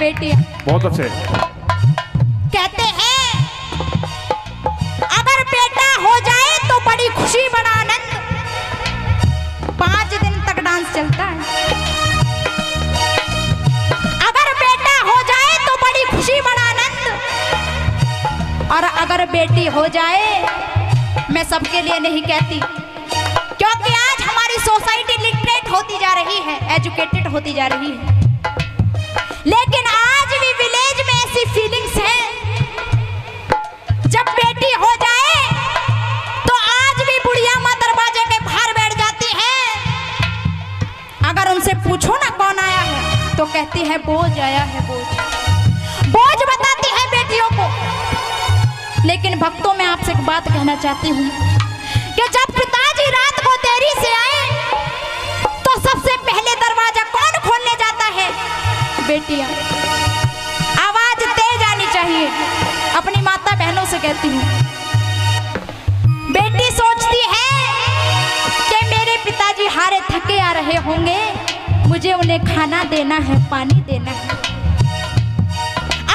बेटी। बहुत अच्छे। कहते हैं अगर बेटा हो जाए तो बड़ी खुशी बड़ा आनंद, 5 दिन तक डांस चलता है। अगर बेटा हो जाए तो बड़ी खुशी बड़ा आनंद, और अगर बेटी हो जाए, मैं सबके लिए नहीं कहती, क्योंकि आज हमारी सोसाइटी लिटरेट होती जा रही है, एजुकेटेड होती जा रही है, लेकिन आज भी विलेज में ऐसी फीलिंग्स हैं, जब बेटी हो जाए तो आज भी बुढ़िया माँ दरवाजे के बाहर बैठ जाती है। अगर उनसे पूछो ना कौन आया है तो कहती है बोझ आया है, बोझ। बोझ बताती है बेटियों को। लेकिन भक्तों, मैं आपसे एक बात कहना चाहती हूँ कि जब पिताजी रात को देरी से आए तो सबसे पहले दरवाजा कौन खोलने जाता है? बेटियां। आवाज तेज आनी चाहिए। अपनी माता बहनों से कहती हूँ, बेटी सोचती है कि मेरे पिताजी हारे थके आ रहे होंगे, मुझे उन्हें खाना देना है, पानी देना है।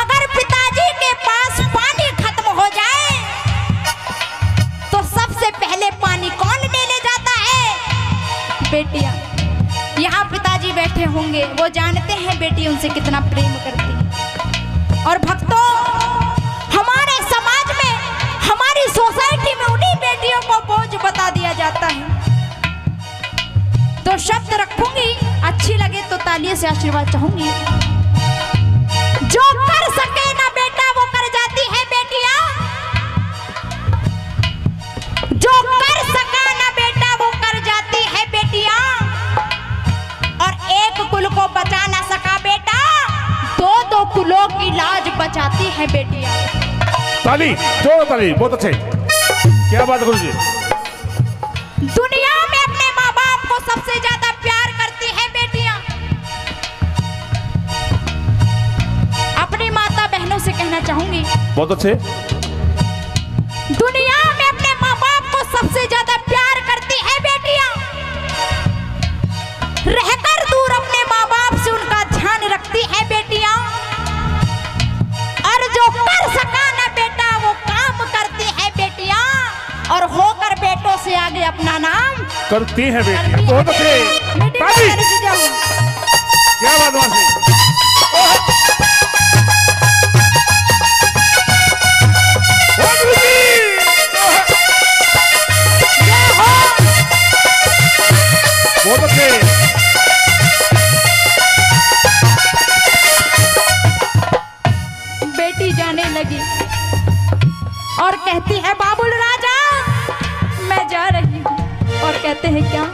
अगर पिताजी के पास पानी खत्म हो जाए तो सबसे पहले पानी कौन लेने जाता है? बेटियां। यहाँ पिताजी बैठे होंगे, वो जानते हैं बेटी उनसे कितना प्रेम करती है। और भक्तों, हमारे समाज में, हमारी सोसाइटी में उन्हीं बेटियों को बोझ बता दिया जाता है। तो शब्द रखूंगी, अच्छी लगे तो तालियों से आशीर्वाद चाहूंगी। जो कर सके ना बेटा वो कर जाती है बेटियां, जो कर सका ना बेटा वो कर जाती है बेटियां, और एक कुल को बचा ना सका बेटा, 2 कुलों की लाज बचाती है बेटियां। ताली, जोर ताली, बहुत अच्छे। क्या बात गुरु जी। दुनिया में अपने माँ बाप को सबसे ज्यादा प्यार करती है बेटियां। अपनी माता बहनों से कहना चाहूंगी, बहुत अच्छे। दुनिया में अपने माँ बाप को सबसे ज्यादा प्यार करती है बेटियां। रहकर दूर अपने माँ बाप से उनका ध्यान रखती है बेटियां। और जो कर सका ना बेटा वो काम करती है बेटियां, और होकर बेटों से आगे अपना नाम करती है बेटियां। बहुत अच्छे। क्या बात वासी। बहुत अच्छे। बेटी जाने लगी और कहती है बाबुल राजा मैं जा रही हूँ। और कहते हैं क्या?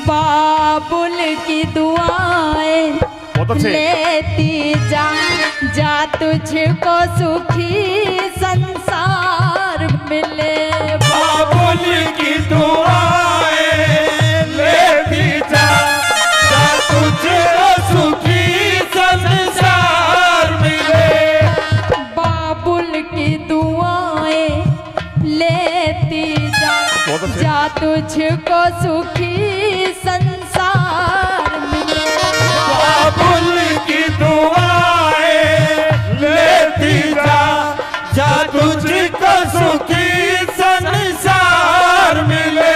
बाबुल की दुआएं लेती जा तुझको सुखी संसार मिले। बाबुल की दुआएं लेती जा तुझको सुखी संसार मिले। बाबुल की दुआएं लेती जा तुझको सुखी संसार मिले। बाबुल की दुआएं लेती जा तुझको सुखी संसार मिले।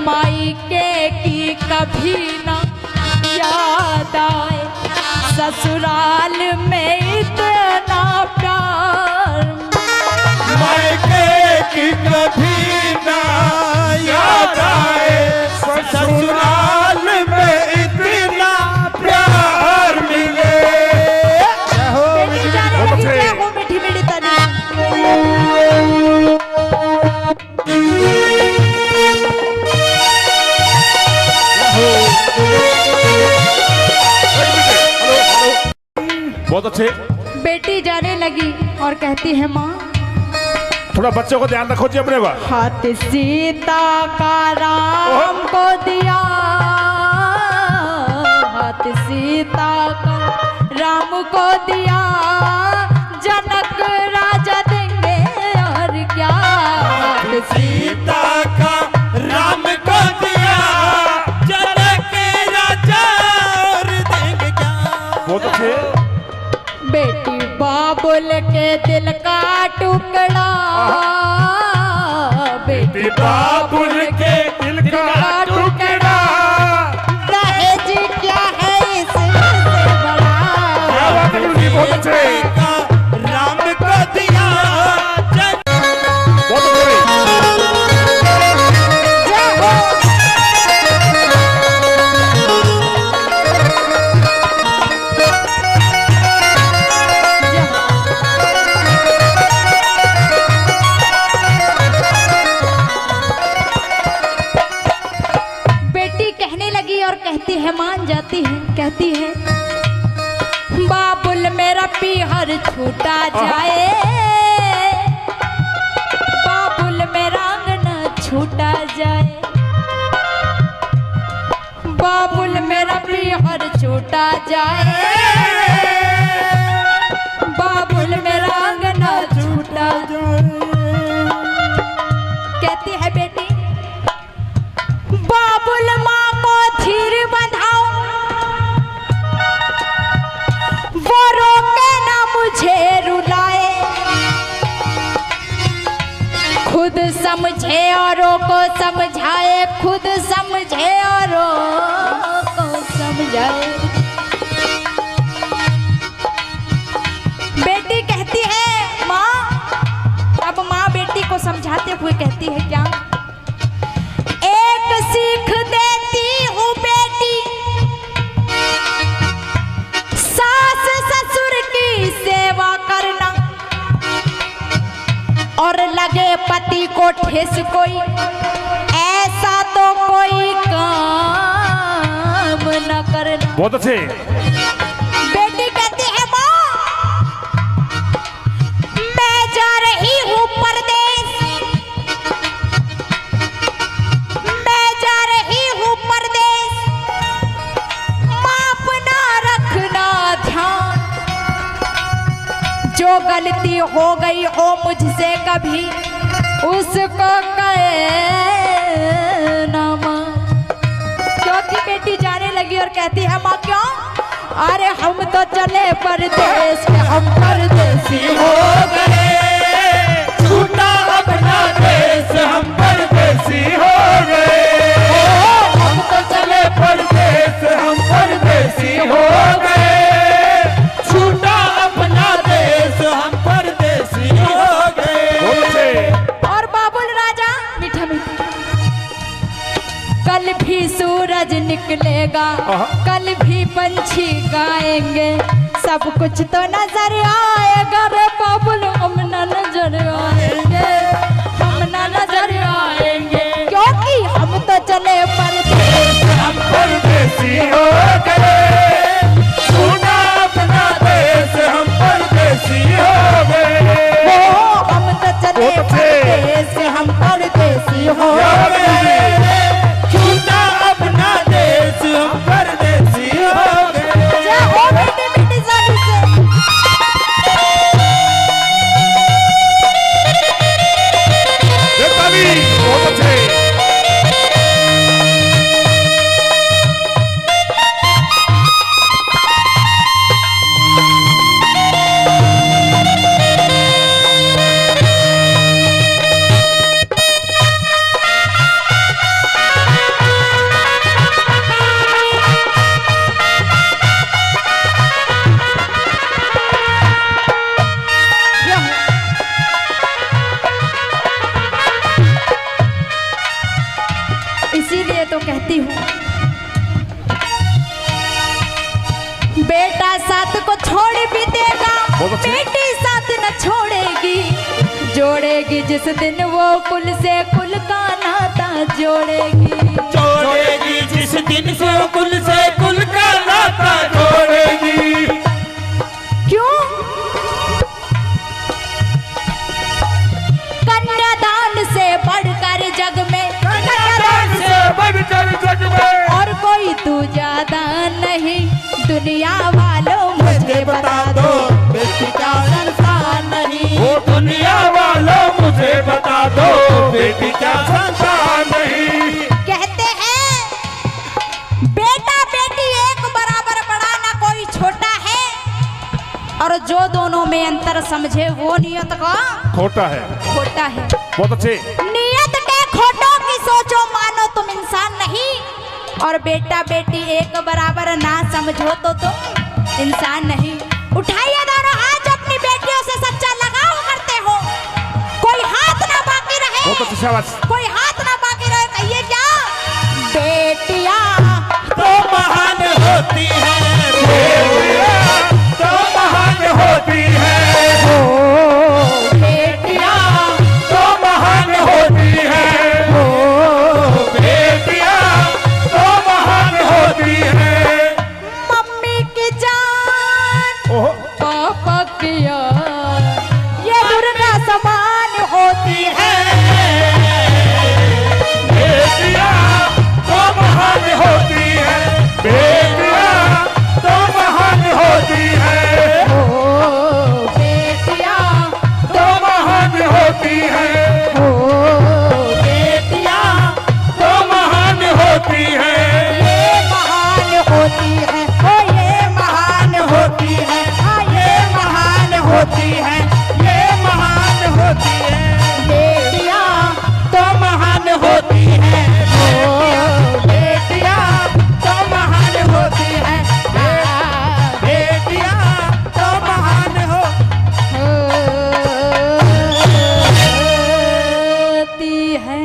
मायके की कभी ना याद आए, ससुराल में इतना प्यार। मायके की कभी ना याद आए, ससुराल में इतना प्यार मिले। मीठी मीठी ताली। बहुत अच्छे। बेटी जाने लगी और कहती है माँ थोड़ा बच्चों को ध्यान रखो जी अपने को। हाथ सीता का राम को दिया, हाथ सीता का राम को दिया, जनक राजा देंगे और क्या। हाथ सीता का राम को दिया, जनक राजा टुकड़ा बेटी बाबुल के दिल का टुकड़ा। दहेज क्या है इससे बड़ा। क्या बात है गुरुजी, बहुत अच्छे, राम को दिया बहुत अच्छे। बेटी कहने लगी और कहती है, मान जाती है, कहती है बाबुल मेरा पीहर छूटा जाए, बाबुल मेरा अंगना छूटा जाए, बाबुल मेरा पीहर छूटा जाए, बाबुल मेरा अंगना छूटा जाए। कहती है बेटी बाबुल माँ को धीर बंधाओ, वो रोके ना मुझे रुलाए, खुद समझे औरों को समझाए, खुद समझे औरों को समझाए। बेटी कहती है माँ, अब माँ बेटी को समझाते हुए कहती है क्या, एक सीख देती हूँ बेटी, सास ससुर की सेवा करना, और लगे पति को ठेस कोई, ऐसा तो कोई काम न करना। बहुत अच्छे। बेटी कहती है माँ, मैं जा रही हूँ परदेश, मैं जा रही हूँ परदेश, माँ अपना रखना ध्यान, जो गलती हो गई हो मुझसे कभी उसको कहना माँ। क्योंकि बेटी जाने लगी और कहती है माँ क्यों, अरे हम तो चले परदेश में, हम परदेसी हो गए, छूटा अपना देश, हम परदेसी हो गए, हम तो चले परदेश, हम परदेसी हो गए, छूटा अपना देश, हम परदेसी हो गए। बहुत अच्छे। और बाबुल राजा मीठा मीठा, कल भी सूरज निकलेगा, कल भी पंछी गाएंगे, सब कुछ तो नजर आएगा रे बाबुल, हम न नजर आएंगे, हम न नजर आएंगे, क्योंकि हम तो चले परदेश, हम परदेसी हो गए, छूटा अपना देश, हम परदेसी हो गए, हम तो चले परदेश, हम परदेसी हो गए, छूटा अपना देश, हम परदेसी हो गए। जय हो मीठी मीठी साली से। ताली, बहुत अच्छे। इसीलिए तो कहती हूँ बेटा साथ को छोड़ भी देगा, बहुत अच्छी। बेटी साथ न छोड़ेगी, जोड़ेगी जिस दिन वो कुल से कुल का नाता जोड़ेगी, जोड़ेगी जिस दिन से कुल का नाता जोड़ेगी। क्यों? कन्यादान से बढ़कर जग में, कन्यादान से बढ़कर जग में और कोई तू ज्यादा नहीं, दुनिया वालों मुझे बता दो, बेटी का संसार नहीं, वो दुनिया वालों मुझे बता दो, बेटी का संसार नहीं। कहते हैं बेटा बेटी एक बराबर बड़ा, ना कोई छोटा है, और जो दोनों में अंतर समझे वो नियत का खोटा है। खोटा है। बहुत अच्छे। नियत के खोटों की सोचो, मानो तुम इंसान नहीं, और बेटा बेटी एक बराबर ना समझो तो तुम इंसान नहीं। उठाइए दोनों हाथ, अपनी बेटियों से सच्चा लगाव करते हो, कोई हाथ ना बाकी रहे। बहुत अच्छी शाबाश। कोई हाथ ना बाकी रहे। कहिए क्या? बेटियां तो महान होती है, बेटियां तो महान होती है, बेटियां तो महान होती है, बेटियां तो महान होती है। मम्मी की जान, ओहो। पापा की यार, ये दुर्गा समान होती है। बेटियां तो महान होती है, बेटियां तो महान होती है, ओ बेटियां तो महान होती है, बेटियां तो महान होती है, ये महान होती है, ओ ये महान होती है, ये महान होती है, ये महान होती है, बेटियां तो महान होती है, बेटियां तो महान होती है, बेटियां तो महान होती है।